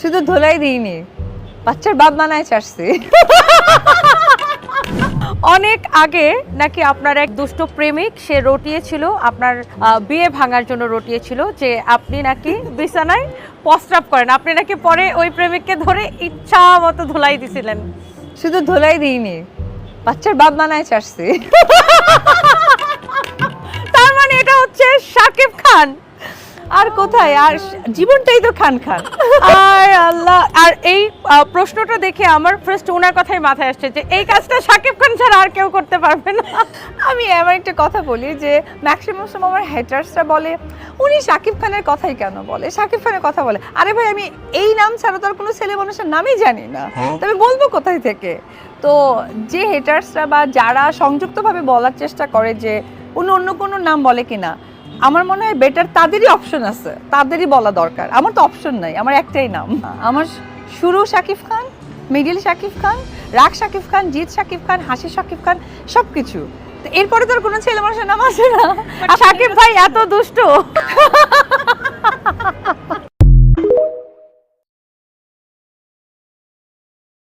শুধু ধোলাই দিইনি, বাচ্চার বাপ বানায় চাচ্ছি। অনেক আগে নাকি আপনার এক দুষ্ট প্রেমিক সে রটিয়েছিল আপনার বিয়ে ভাঙার জন্য রটিয়েছিল যে আপনি নাকি বিছানায় প্রস্রাব করেন, আপনি নাকি পরে ওই প্রেমিককে ধরে ইচ্ছা মতো ধুলাই দিছিলেন। শুধু ধোলাই দিইনি, বাচ্চার বাপ বানায় চাচ্ছি। তার মানে এটা হচ্ছে শাকিব খান। আর কোথায়, আর জীবনটাই তো খান খান। আর আল্লাহ, আর এই প্রশ্নটা দেখে আমার ফার্স্ট ওনার কথাই মাথায় আসছে যে এই কাজটা শাকিব খান ছাড়া আর কেউ করতে পারবে না। আমি এমন একটা কথা বলি যে ম্যাক্সিমাম সময় আমার হেটার্সরা বলে উনি শাকিব খানের কথাই কেন বলে, শাকিব খানের কথা বলে। আরে ভাই, আমি এই নাম ছাড়া তো আর কোনো ছেলে মানুষের নামই জানি না, তবে বলবো কোথায় থেকে। তো যে হেটার্সরা বা যারা সংযুক্তভাবে বলার চেষ্টা করে যে উনি অন্য কোনো নাম বলে কিনা, আমার মনে হয় বেটার তাদেরই অপশন আছে, তাদেরই বলা দরকার। আমার তো অপশন নাই, আমার একটাই নাম। আমার শুরু শাকিব খান, মিডিল শাকিব খান, রাগ শাকিব খান, জিৎ শাকিব খান, হাসি শাকিব খান, সবকিছু। তো এরপরে তো আর কোনো ছেলে মানুষের নাম আছে না। শাকিব ভাই এত দুষ্ট।